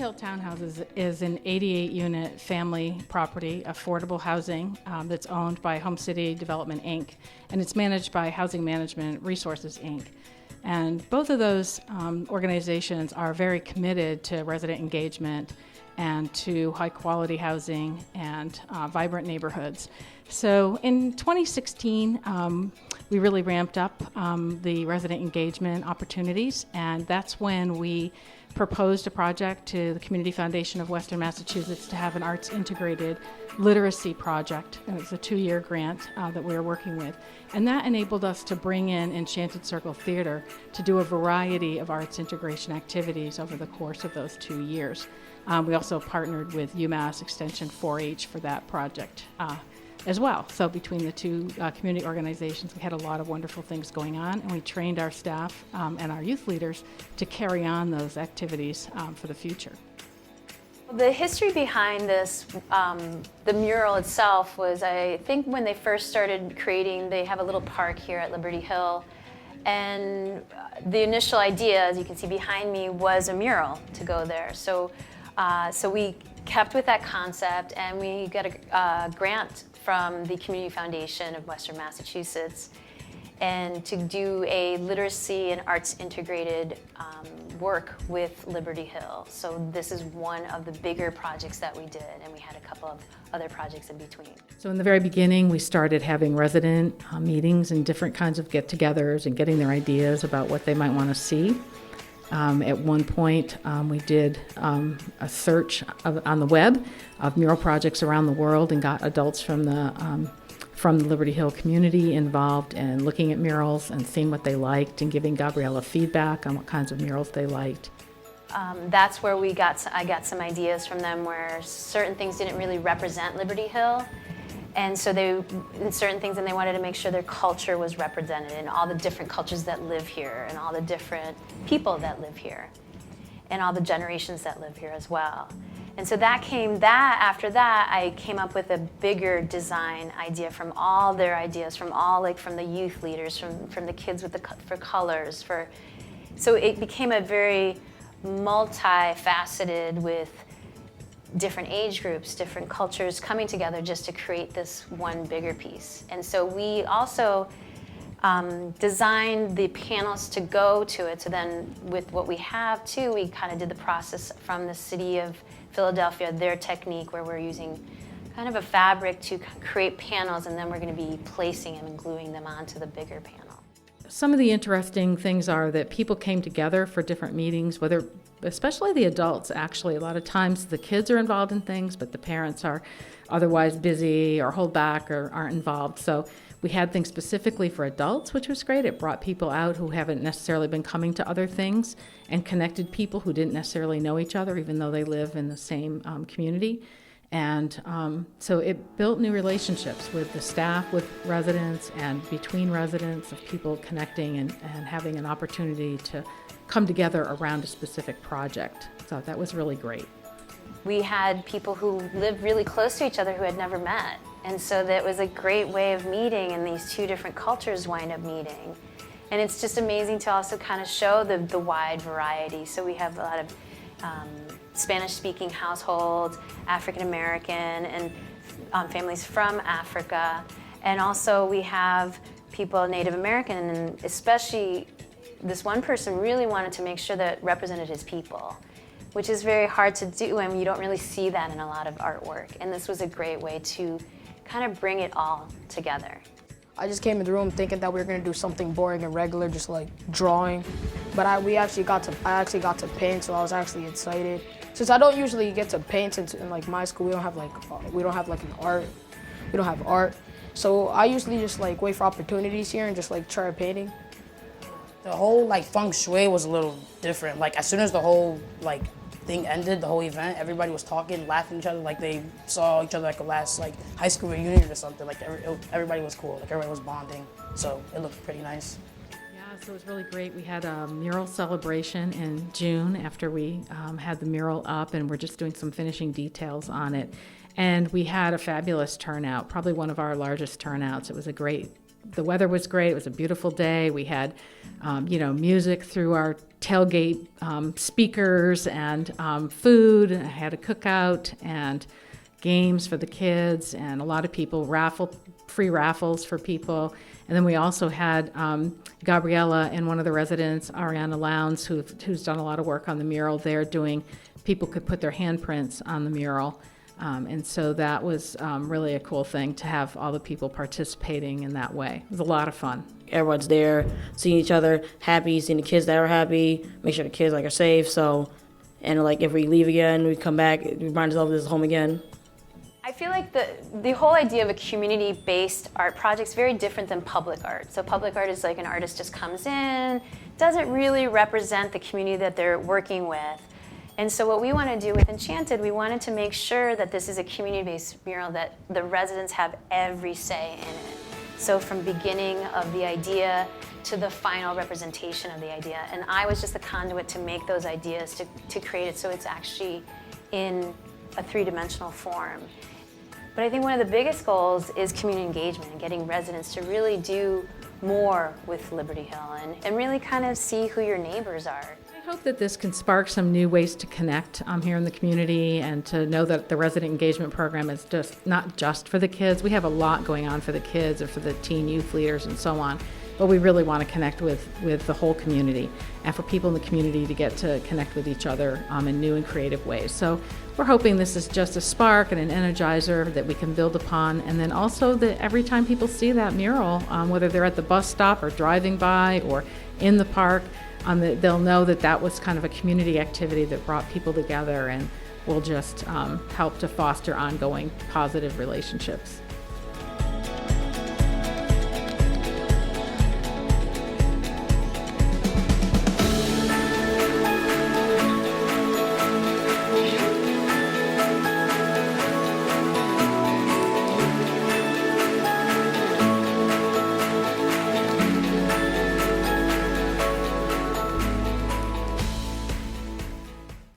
Hill Townhouses is an 88-unit family property, affordable housing that's owned by Home City Development, Inc., and it's managed by Housing Management Resources, Inc. And both of those organizations are very committed to resident engagement and to high-quality housing and vibrant neighborhoods. So in 2016, we really ramped up the resident engagement opportunities, and that's when we proposed a project to the Community Foundation of Western Massachusetts to have an arts-integrated literacy project. And it was a 2-year grant that we were working with. And that enabled us to bring in Enchanted Circle Theater to do a variety of arts integration activities over the course of those 2 years. We also partnered with UMass Extension 4-H for that project as well. So between the two community organizations, we had a lot of wonderful things going on, and we trained our staff and our youth leaders to carry on those activities for the future. The history behind this, the mural itself was, I think when they first started creating, they have a little park here at Liberty Hill, and the initial idea, as you can see behind me, was a mural to go there. So we kept with that concept, and we got a grant from the Community Foundation of Western Massachusetts, and to do a literacy and arts integrated work with Liberty Hill. So this is one of the bigger projects that we did, and we had a couple of other projects in between. So in the very beginning, we started having resident meetings and different kinds of get-togethers and getting their ideas about what they might want to see. At one point, we did a search on the web of mural projects around the world and got adults from the Liberty Hill community involved in looking at murals and seeing what they liked and giving Gabriela feedback on what kinds of murals they liked. That's where I got some ideas from them where certain things didn't really represent Liberty Hill. And so in certain things, and they wanted to make sure their culture was represented and all the different cultures that live here and all the different people that live here and all the generations that live here as well. And so after that, I came up with a bigger design idea from all their ideas, from the youth leaders, from the kids for colors. So it became a very multifaceted with different age groups, different cultures coming together just to create this one bigger piece. And so we also designed the panels to go to it. So then with what we have too, we kind of did the process from the city of Philadelphia, their technique where we're using kind of a fabric to create panels, and then we're going to be placing them and gluing them onto the bigger panel. Some of the interesting things are that people came together for different meetings, especially the adults, actually. A lot of times the kids are involved in things, but the parents are otherwise busy or hold back or aren't involved. So we had things specifically for adults, which was great. It brought people out who haven't necessarily been coming to other things and connected people who didn't necessarily know each other, even though they live in the same community. And so it built new relationships with the staff, with residents, and between residents, of people connecting and having an opportunity to come together around a specific project. So that was really great. We had people who lived really close to each other who had never met. And so that was a great way of meeting, and these two different cultures wind up meeting. And it's just amazing to also kind of show the wide variety. So we have a lot of Spanish-speaking households, African-American, and families from Africa. And also we have people Native American, and especially this one person really wanted to make sure that represented his people, which is very hard to do, and you don't really see that in a lot of artwork. And this was a great way to kind of bring it all together. I just came in the room thinking that we were gonna do something boring and regular, just like drawing. But I actually got to paint, so I was actually excited. Since I don't usually get to paint, since in like my school we don't have art. So I usually just like wait for opportunities here and just like try painting. The whole like feng shui was a little different. Like as soon as the whole like thing ended, the whole event, everybody was talking, laughing at each other like they saw each other like a last like high school reunion or something. Like everybody was cool, like everybody was bonding. So it looked pretty nice. Yeah, so it was really great. We had a mural celebration in June after we had the mural up, and we're just doing some finishing details on it. And we had a fabulous turnout, probably one of our largest turnouts. It was a great the weather was great. It was a beautiful day. We had, music through our tailgate speakers and food. I had a cookout and games for the kids, and a lot of people free raffles for people. And then we also had Gabriela and one of the residents, Ariana Lowndes, who's done a lot of work on the mural there, people could put their handprints on the mural. And so that was really a cool thing to have all the people participating in that way. It was a lot of fun. Everyone's there, seeing each other, happy, seeing the kids that are happy, make sure the kids are safe. So, and if we leave again, we come back, it reminds us of this is home again. I feel like the whole idea of a community-based art project is very different than public art. So public art is an artist just comes in, doesn't really represent the community that they're working with. And so what we want to do with Enchanted, we wanted to make sure that this is a community-based mural that the residents have every say in it. So from beginning of the idea to the final representation of the idea. And I was just the conduit to make those ideas, to create it so it's actually in a three-dimensional form. But I think one of the biggest goals is community engagement and getting residents to really do more with Liberty Hill and really kind of see who your neighbors are. I hope that this can spark some new ways to connect here in the community, and to know that the resident engagement program is not just for the kids. We have a lot going on for the kids and for the teen youth leaders and so on, but we really want to connect with the whole community, and for people in the community to get to connect with each other in new and creative ways. So we're hoping this is just a spark and an energizer that we can build upon, and then also that every time people see that mural, whether they're at the bus stop or driving by or in the park, they'll know that was kind of a community activity that brought people together and will just help to foster ongoing positive relationships.